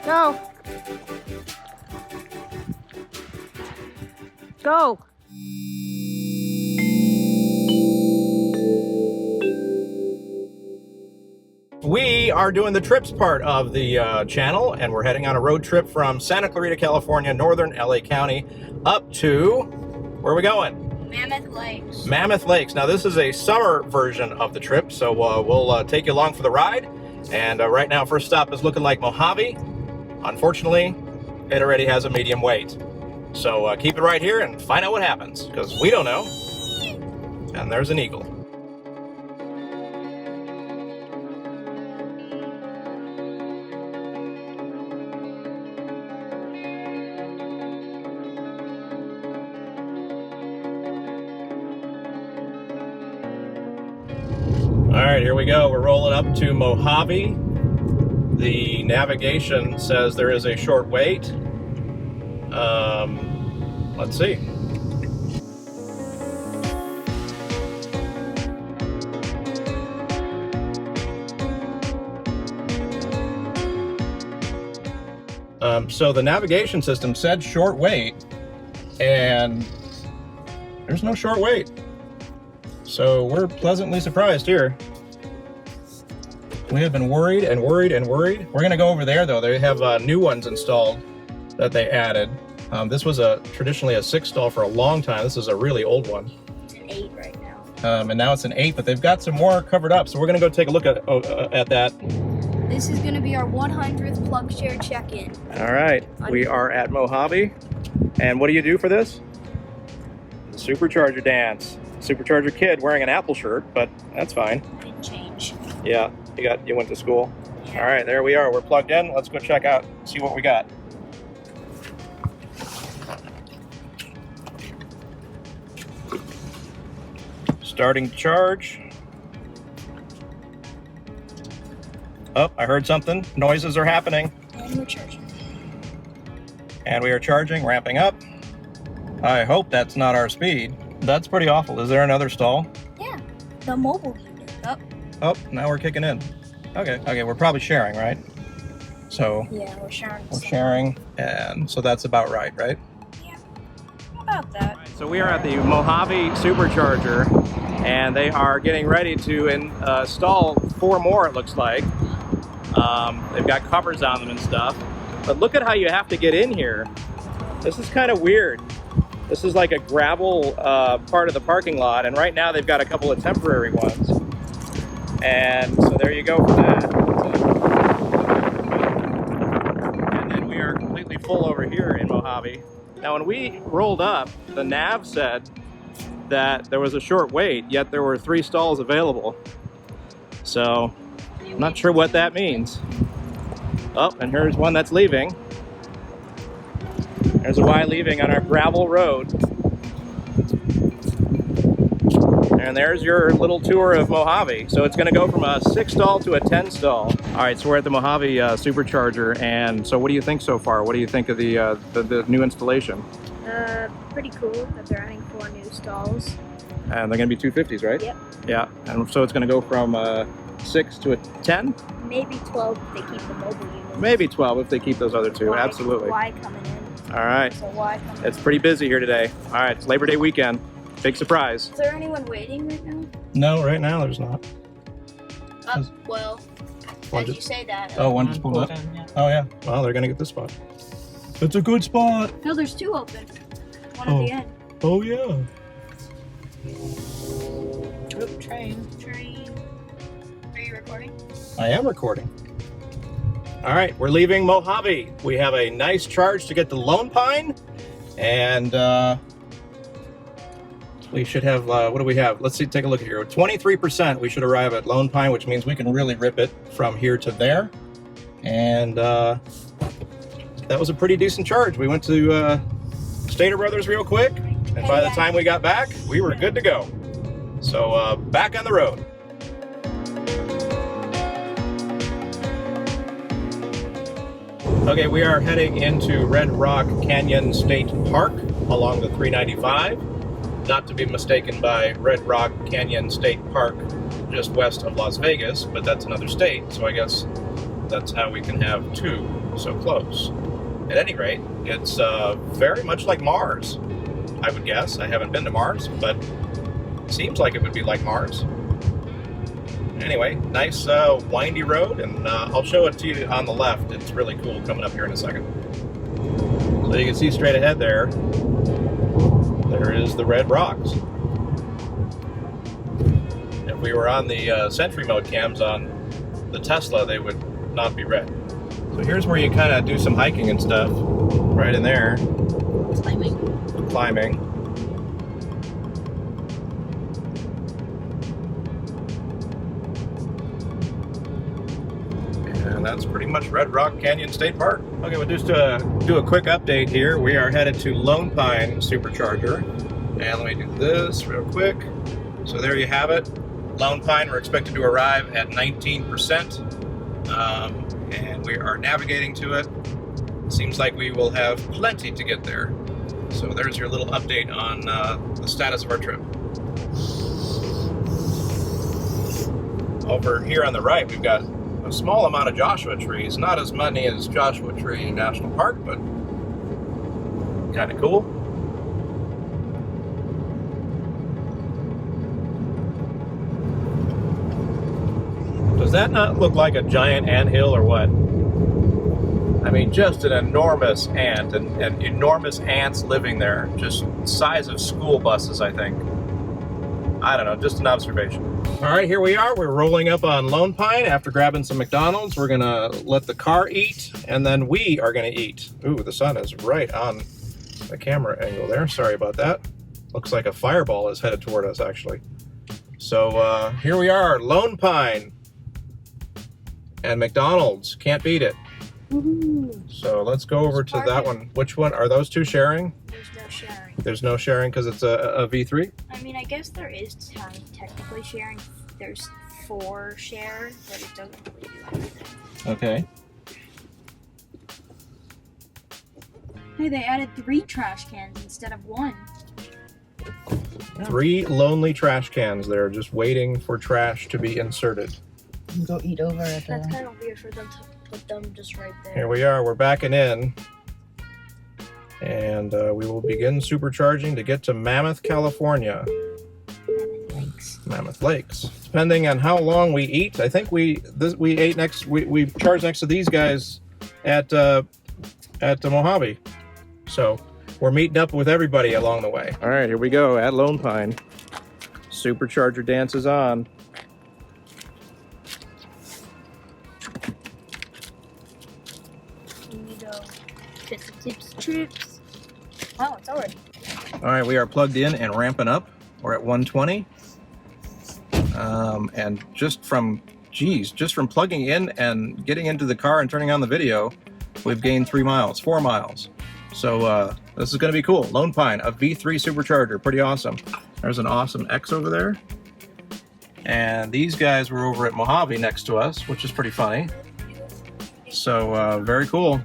Go. Go. We are doing the trips part of the channel, and we're heading on a road trip from Santa Clarita, California, northern LA County, up to, where are we going? Mammoth Lakes. Mammoth Lakes. Now this is a summer version of the trip, so we'll take you along for the ride. And right now, first stop is looking like Mojave. Unfortunately, it already has a medium weight. So keep it right here and find out what happens, because we don't know. And there's an eagle. All right, here we go. We're rolling up to Mojave. The navigation says there is a short wait. Let's see. So the navigation system said short wait, and there's no short wait. So we're pleasantly surprised here. We have been worried and worried and worried. We're gonna go over there though. They have new ones installed that they added. This was traditionally a 6 stall for a long time. This is a really old one. It's an 8 right now. And now it's an 8, but they've got some more covered up. So we're gonna go take a look at that. This is gonna be our 100th plug share check-in. All right, we are at Mojave. And what do you do for this? The Supercharger dance. Supercharger kid wearing an Apple shirt, but that's fine. I didn't change. Yeah, you went to school. Yeah. All right, there we are. We're plugged in. Let's go check out, see what we got. Starting charge. Oh, I heard something. Noises are happening. And we're charging. And we are charging, ramping up. I hope that's not our speed. That's pretty awful. Is there another stall? Yeah, the mobile unit. Oh, now we're kicking in. Okay, we're probably sharing, right? So Yeah, we're sharing. we're sharing, and so that's about right? Yeah, about that. So we are at the Mojave Supercharger, and they are getting ready to install 4 more, it looks like. They've got covers on them and stuff. But look at how you have to get in here. This is kind of weird. This is like a gravel part of the parking lot, and right now they've got a couple of temporary ones. And so there you go for that. And then we are completely full over here in Mojave. Now when we rolled up, the nav said that there was a short wait, yet there were 3 stalls available. So I'm not sure what that means. Oh, and here's one that's leaving. There's a Y leaving on our gravel road. And there's your little tour of Mojave. So it's gonna go from a 6 stall to a 10 stall. All right, so we're at the Mojave Supercharger. And so what do you think so far? What do you think of the new installation? Pretty cool that they're adding 4 new stalls. And they're gonna be 250s, right? Yep. Yeah, and so it's gonna go from 6 to a 10? Maybe 12 if they keep the mobile unit. Maybe 12 if they keep those other 2, absolutely. Y coming in. All right, So Y coming in. it's pretty busy here today. All right, it's Labor Day weekend. Big surprise. Is there anyone waiting right now? No, right now there's not. Well, One as just- you say that. Oh, one just pulled up? Oh yeah, well they're gonna get this spot. It's a good spot. No, there's 2 open. One at the end. Oh yeah. Oop, train. Are you recording? I am recording. All right, we're leaving Mojave. We have a nice charge to get to Lone Pine, and we should have, what do we have? Let's see, take a look here. 23% we should arrive at Lone Pine, which means we can really rip it from here to there. And that was a pretty decent charge. We went to Stater Brothers real quick, and by the time we got back, we were good to go. So back on the road. Okay, we are heading into Red Rock Canyon State Park along the 395. Not to be mistaken by Red Rock Canyon State Park just west of Las Vegas, but that's another state, so I guess that's how we can have two so close. At any rate, it's very much like Mars, I would guess. I haven't been to Mars, but it seems like it would be like Mars. Anyway, nice windy road, and I'll show it to you on the left. It's really cool coming up here in a second. So you can see straight ahead there, there is the red rocks. If we were on the Sentry mode cams on the Tesla, they would not be red. So here's where you kind of do some hiking and stuff, right in there. Climbing. And that's pretty much Red Rock Canyon State Park. Okay, we'll just do a quick update here. We are headed to Lone Pine Supercharger. And let me do this real quick. So there you have it. Lone Pine, we're expected to arrive at 19%. And we are navigating to it. Seems like we will have plenty to get there. So there's your little update on the status of our trip. Over here on the right, we've got a small amount of Joshua trees. Not as many as Joshua Tree National Park, but kind of cool. Does that not look like a giant anthill or what? I mean, just an enormous ant and enormous ants living there. Just size of school buses, I think. I don't know, just an observation. All right, here we are. We're rolling up on Lone Pine after grabbing some McDonald's. We're gonna let the car eat, and then we are gonna eat. Ooh, the sun is right on the camera angle there. Sorry about that. Looks like a fireball is headed toward us, actually. So here we are, Lone Pine and McDonald's. Can't beat it. So let's go over to that one. Which one? Are those two sharing? There's no sharing. There's no sharing because it's a V3? I mean, I guess there is technically sharing. There's 4 share, but it doesn't really do anything. Okay. Hey, they added 3 trash cans instead of 1. 3 lonely trash cans there, just waiting for trash to be inserted. Go eat over at the... That's kind of weird for them to put them just right there. Here we are, we're backing in. And we will begin supercharging to get to Mammoth, California. Mammoth Lakes. Depending on how long we eat, I think we charged next to these guys at the Mojave. So we're meeting up with everybody along the way. All right, here we go at Lone Pine. Supercharger dance is on. Here we go. Get some tips, trips. Wow, it's already. All right, we are plugged in and ramping up. We're at 120. And just from plugging in and getting into the car and turning on the video, we've gained 4 miles. So this is going to be cool. Lone Pine, a V3 supercharger, pretty awesome. There's an awesome X over there. And these guys were over at Mojave next to us, which is pretty funny. So very cool.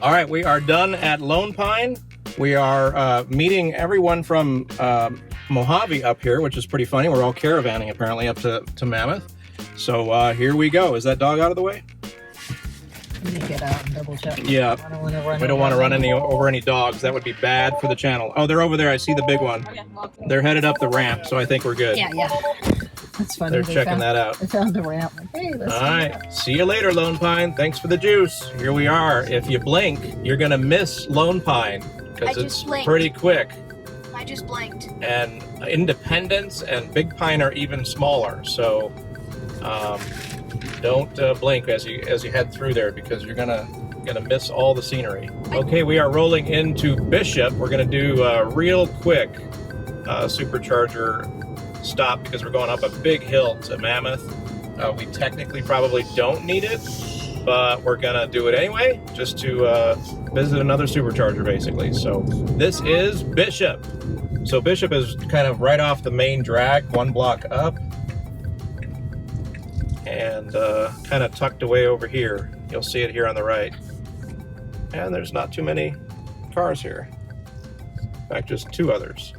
All right, we are done at Lone Pine. We are meeting everyone from Mojave up here, which is pretty funny. We're all caravanning apparently up to Mammoth. So here we go. Is that dog out of the way? Let me get out and double check. Yeah, we don't want to run over any dogs. That would be bad for the channel. Oh, they're over there. I see the big one. They're headed up the ramp, so I think we're good. Yeah. That's funny. They're checking that out. They found the ramp. Like, hey, let's all right. See you later, Lone Pine. Thanks for the juice. Here we are. If you blink, you're going to miss Lone Pine because it's pretty quick. I just blinked. And Independence and Big Pine are even smaller. So don't blink as you head through there because you're gonna miss all the scenery. Okay, we are rolling into Bishop. We're gonna do a real quick supercharger stop because we're going up a big hill to Mammoth. We technically probably don't need it, but we're gonna do it anyway just to visit another supercharger basically. So this is Bishop. So Bishop is kind of right off the main drag, 1 block up. and kind of tucked away over here. You'll see it here on the right. And there's not too many cars here. In fact, just 2 others.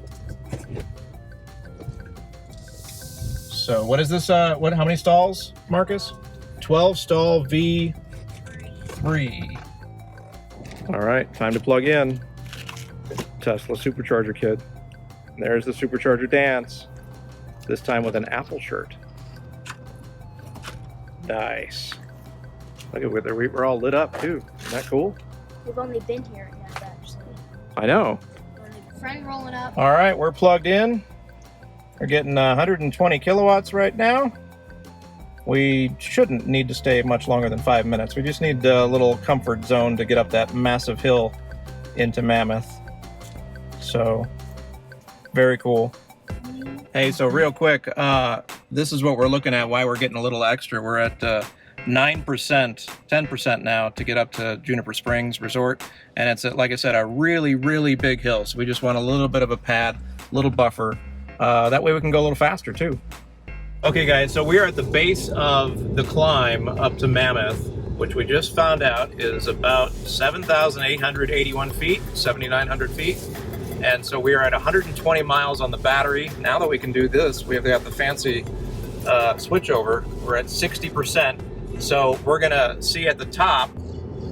So what is this? How many stalls, Marcus? 12 stall V3. All right, time to plug in. Tesla Supercharger kit. And there's the Supercharger dance. This time with an Apple shirt. Nice. Look at where we're all lit up too. Isn't that cool? We've only been here yet, actually. I know. Only friend rolling up. All right, we're plugged in. We're getting 120 kilowatts right now. We shouldn't need to stay much longer than 5 minutes. We just need a little comfort zone to get up that massive hill into Mammoth. So, very cool. Hey, so real quick, this is what we're looking at, why we're getting a little extra. We're at 9%, 10% now to get up to Juniper Springs Resort. And it's, like I said, a really, really big hill. So we just want a little bit of a pad, little buffer. That way we can go a little faster too. Okay guys, so we are at the base of the climb up to Mammoth, which we just found out is about 7,881 feet, 7,900 feet. And so we are at 120 miles on the battery. Now that we can do this, we have got the fancy switchover. We're at 60%. So we're gonna see at the top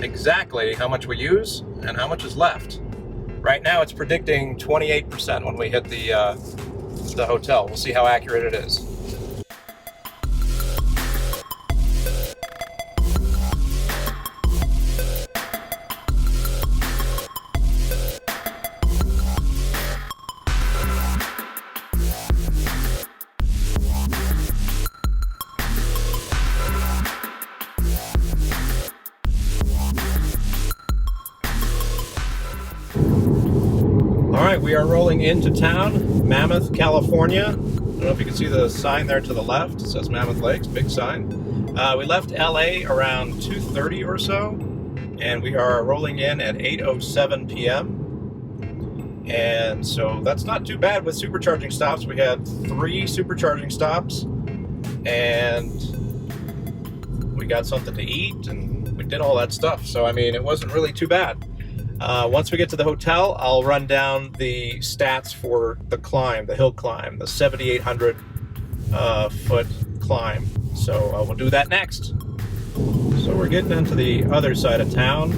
exactly how much we use and how much is left. Right now it's predicting 28% when we hit the hotel. We'll see how accurate it is. All right, we are rolling into town, Mammoth, California. I don't know if you can see the sign there to the left. It says Mammoth Lakes, big sign. We left LA around 2:30 or so, and we are rolling in at 8:07 p.m. And so that's not too bad with supercharging stops. We had 3 supercharging stops, and we got something to eat, and we did all that stuff. So, I mean, it wasn't really too bad. Once we get to the hotel, I'll run down the stats for the climb, the hill climb, the 7,800 foot climb. So we'll do that next. So we're getting into the other side of town.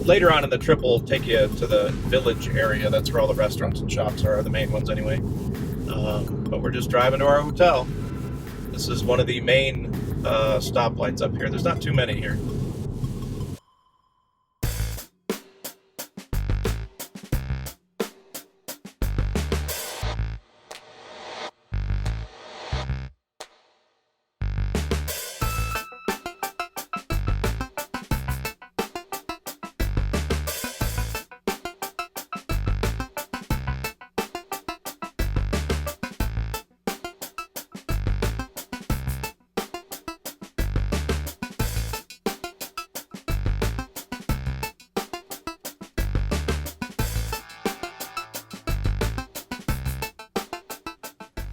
Later on in the trip, we'll take you to the village area. That's where all the restaurants and shops are, the main ones anyway. But we're just driving to our hotel. This is one of the main stoplights up here. There's not too many here.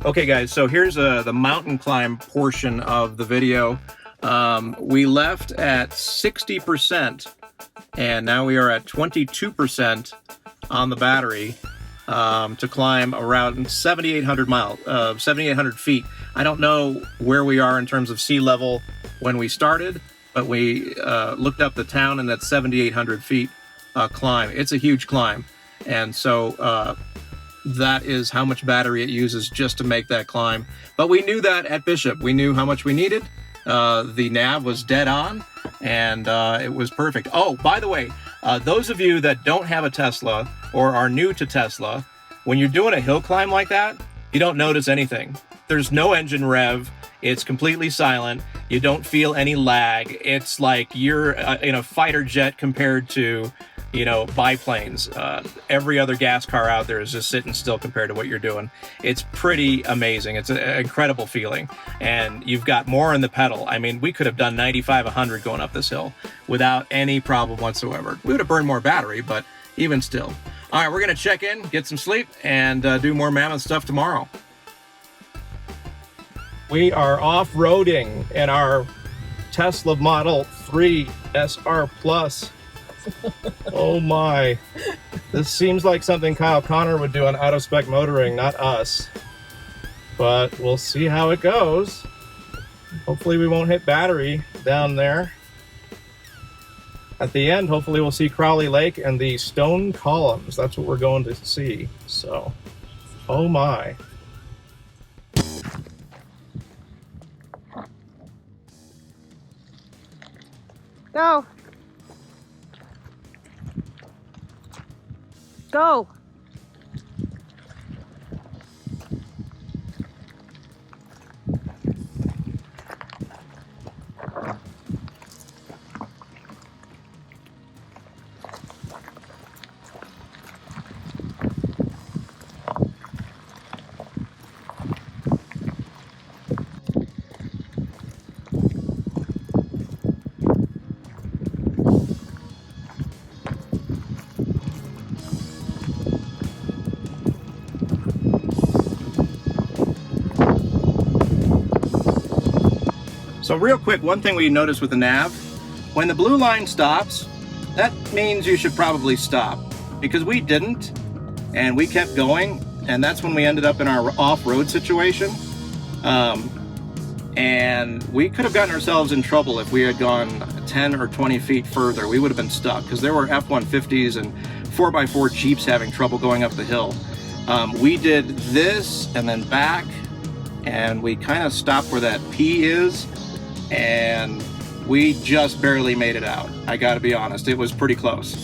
Okay guys, so here's the mountain climb portion of the video. We left at 60% and now we are at 22% on the battery to climb around 7,800 feet. I don't know where we are in terms of sea level when we started, but we looked up the town and that's 7,800 feet climb. It's a huge climb. And so that is how much battery it uses just to make that climb. But we knew that at Bishop. We knew how much we needed. The nav was dead on, and it was perfect. Oh, by the way, those of you that don't have a Tesla or are new to Tesla, when you're doing a hill climb like that, you don't notice anything. There's no engine rev. It's completely silent. You don't feel any lag. It's like you're in a fighter jet compared to, you know, biplanes. Every other gas car out there is just sitting still compared to what you're doing. It's pretty amazing. It's an incredible feeling. And you've got more in the pedal. I mean, we could have done 95, 100 going up this hill without any problem whatsoever. We would have burned more battery, but even still. All right, we're going to check in, get some sleep, and do more Mammoth stuff tomorrow. We are off-roading in our Tesla Model 3 SR Plus. Oh my. This seems like something Kyle Connor would do on out-of-spec motoring, not us. But we'll see how it goes. Hopefully we won't hit battery down there. At the end, hopefully we'll see Crowley Lake and the stone columns. That's what we're going to see. So, oh my. Go. Go. So real quick, one thing we noticed with the nav, when the blue line stops, that means you should probably stop, because we didn't, and we kept going, and that's when we ended up in our off-road situation. And we could have gotten ourselves in trouble if we had gone 10 or 20 feet further. We would have been stuck, because there were F-150s and 4x4 Jeeps having trouble going up the hill. We did this and then back, and we kind of stopped where that P is, and we just barely made it out. I gotta be honest, it was pretty close.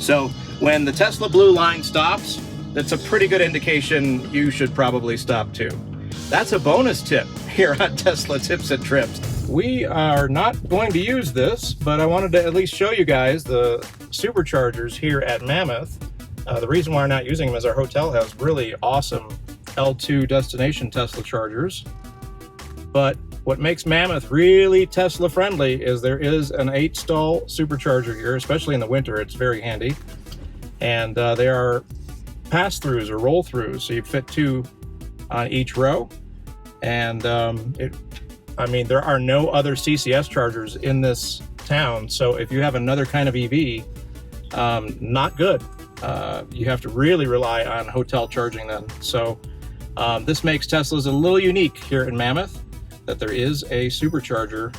So when the Tesla blue line stops, that's a pretty good indication you should probably stop too. That's a bonus tip here on Tesla Tips and Trips. We are not going to use this, but I wanted to at least show you guys the Superchargers here at Mammoth. The reason why we're not using them is our hotel has really awesome L2 destination Tesla chargers. But what makes Mammoth really Tesla friendly is there is an 8-stall supercharger here, especially in the winter. It's very handy. And they are pass-throughs or roll-throughs, so you fit 2 on each row. And I mean, there are no other CCS chargers in this town, so if you have another kind of EV, not good. You have to really rely on hotel charging then. So this makes Teslas a little unique here in Mammoth, that there is a supercharger,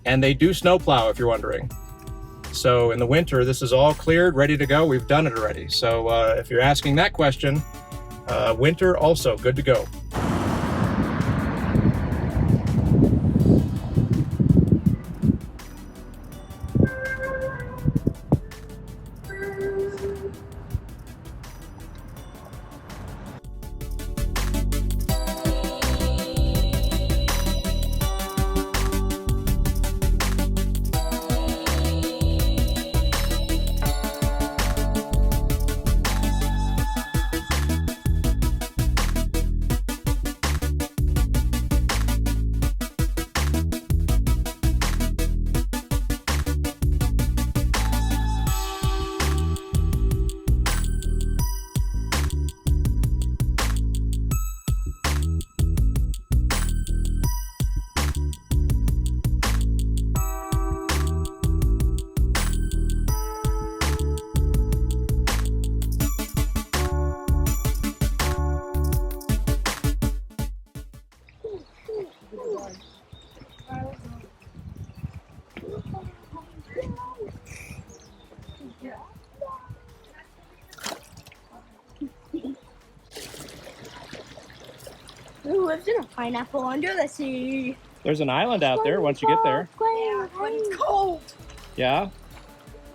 and they do snowplow, if you're wondering. So in the winter, this is all cleared, ready to go. We've done it already. So if you're asking that question, winter also good to go. Who lives in a pineapple under the sea? There's an island out there once you get there. Yeah, but it's cold. Yeah?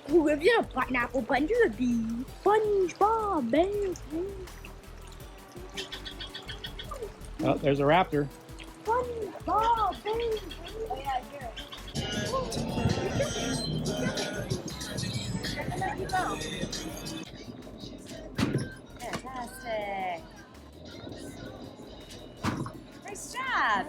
Who lives in a pineapple under the sea? SpongeBob, baby. Oh, there's a raptor. SpongeBob, baby. Oh yeah, I hear it. Fantastic. Nice job.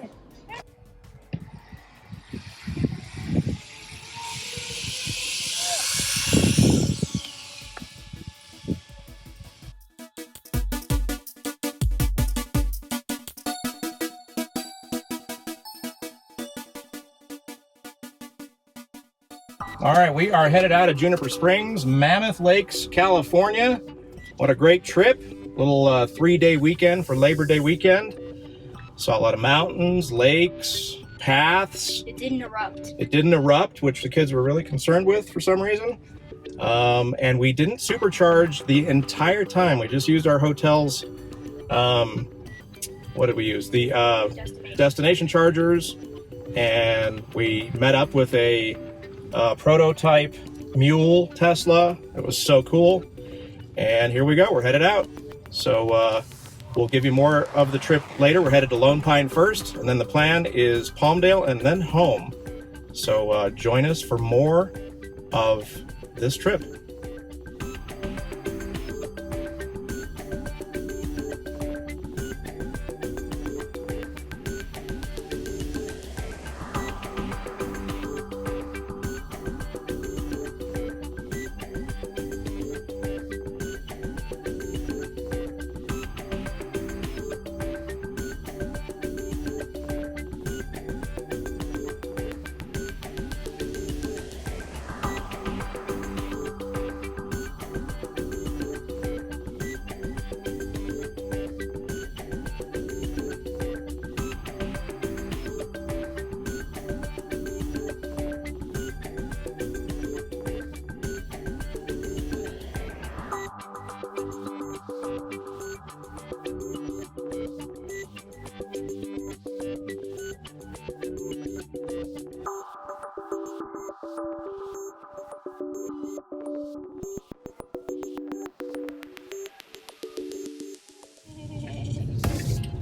All right, we are headed out of Juniper Springs, Mammoth Lakes, California. What a great trip. Little 3-day weekend for Labor Day weekend. Saw a lot of mountains, lakes, paths. It didn't erupt. It didn't erupt, which the kids were really concerned with for some reason. And we didn't supercharge the entire time. We just used our hotel's, what did we use? The destination chargers. And we met up with a prototype mule Tesla. It was so cool. And here we go, we're headed out. So we'll give you more of the trip later. We're headed to Lone Pine first, and then the plan is Palmdale and then home. So join us for more of this trip.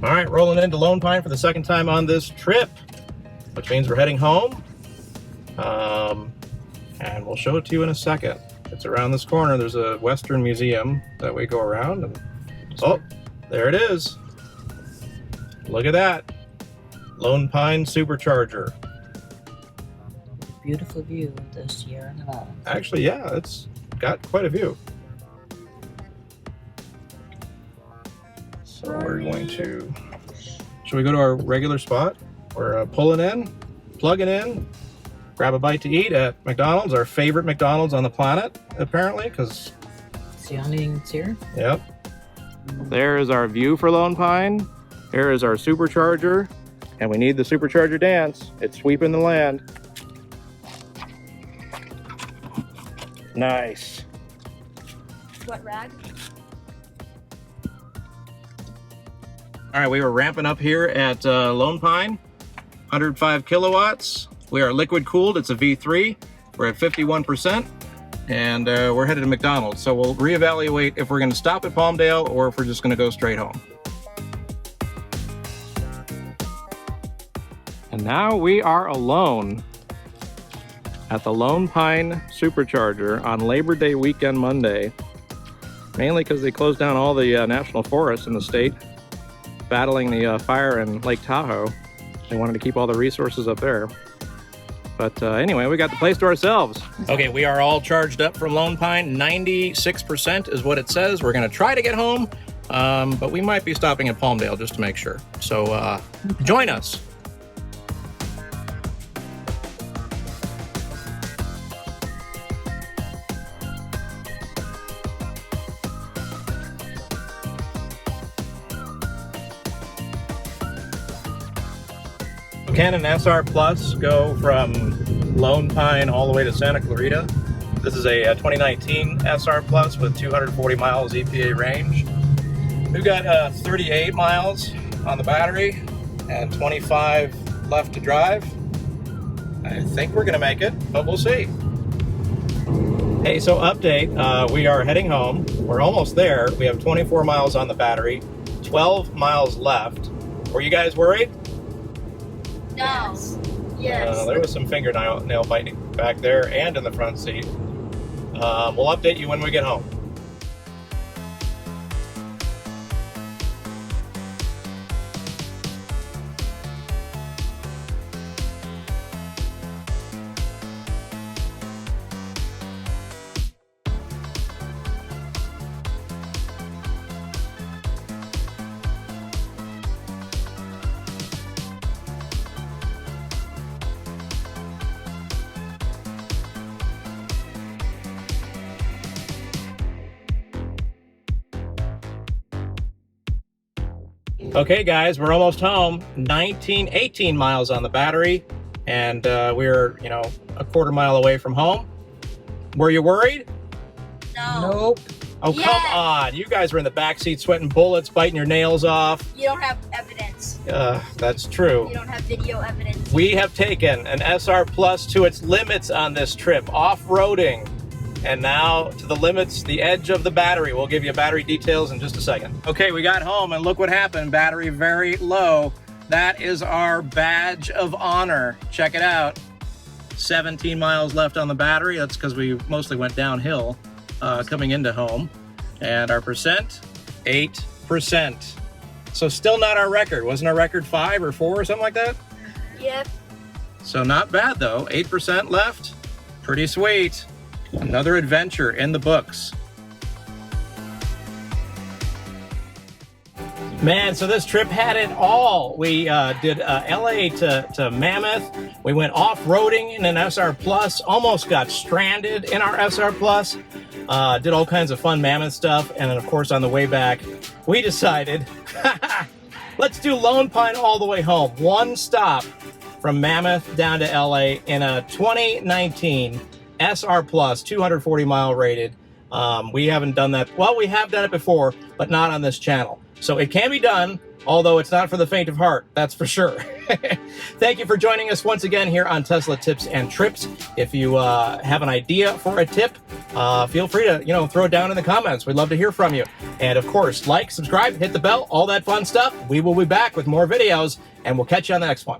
All right, rolling into Lone Pine for the second time on this trip, which means we're heading home. And we'll show it to you in a second. It's around this corner. There's a Western museum that we go around. And, oh, there it is. Look at that. Lone Pine Supercharger. Beautiful view of the Sierra Nevada. Actually, yeah, it's got quite a view. So we're going to, should we go to our regular spot? We're pulling in, plugging in, grab a bite to eat at McDonald's, our favorite McDonald's on the planet, apparently, because... It's the only thing that's here? Yep. There is our view for Lone Pine. Here is our supercharger, and we need the supercharger dance. It's sweeping the land. Nice. What rag? All right, we were ramping up here at Lone Pine, 105 kilowatts. We are liquid cooled, it's a V3. We're at 51%, and we're headed to McDonald's. So we'll reevaluate if we're gonna stop at Palmdale or if we're just gonna go straight home. And now we are alone at the Lone Pine Supercharger on Labor Day weekend Monday, mainly because they closed down all the national forests in the state, battling the fire in Lake Tahoe. They wanted to keep all the resources up there. But anyway, we got the place to ourselves. Okay, we are all charged up from Lone Pine. 96% is what it says. We're gonna try to get home, but we might be stopping at Palmdale just to make sure. So join us. Can an SR Plus go from Lone Pine all the way to Santa Clarita? This is a 2019 SR Plus with 240 miles EPA range. We've got 38 miles on the battery and 25 left to drive. I think we're gonna make it, but we'll see. Hey, so update, we are heading home. We're almost there. We have 24 miles on the battery, 12 miles left. Were you guys worried? No. Yes. There was some fingernail biting back there and in the front seat. We'll update you when we get home. Okay guys, we're almost home. 18 miles on the battery, and we're, you know, a quarter mile away from home. Were you worried? No. Nope. Oh, Yes. Come on. You guys were in the backseat sweating bullets, biting your nails off. You don't have evidence. That's true. You don't have video evidence. We have taken an SR Plus to its limits on this trip, off-roading. And now to the limits, the edge of the battery. We'll give you battery details in just a second. Okay, we got home and look what happened. Battery very low. That is our badge of honor. Check it out. 17 miles left on the battery. That's because we mostly went downhill coming into home. And our percent, 8%. So still not our record. Wasn't our record 5 or 4 or something like that? Yep. So not bad though. 8% left. Pretty sweet. Another adventure in the books. Man, so this trip had it all. We did LA to Mammoth. We went off-roading in an SR Plus, almost got stranded in our SR Plus. Did all kinds of fun Mammoth stuff. And then, of course, on the way back, we decided, let's do Lone Pine all the way home. One stop from Mammoth down to LA in a 2019 SR Plus, 240 mile rated. We haven't done that. Well, we have done it before, but not on this channel. So it can be done, although it's not for the faint of heart, that's for sure. Thank you for joining us once again here on Tesla Tips and Trips. If you have an idea for a tip, feel free to, you know, throw it down in the comments. We'd love to hear from you. And of course, like, subscribe, hit the bell, all that fun stuff. We will be back with more videos, and we'll catch you on the next one.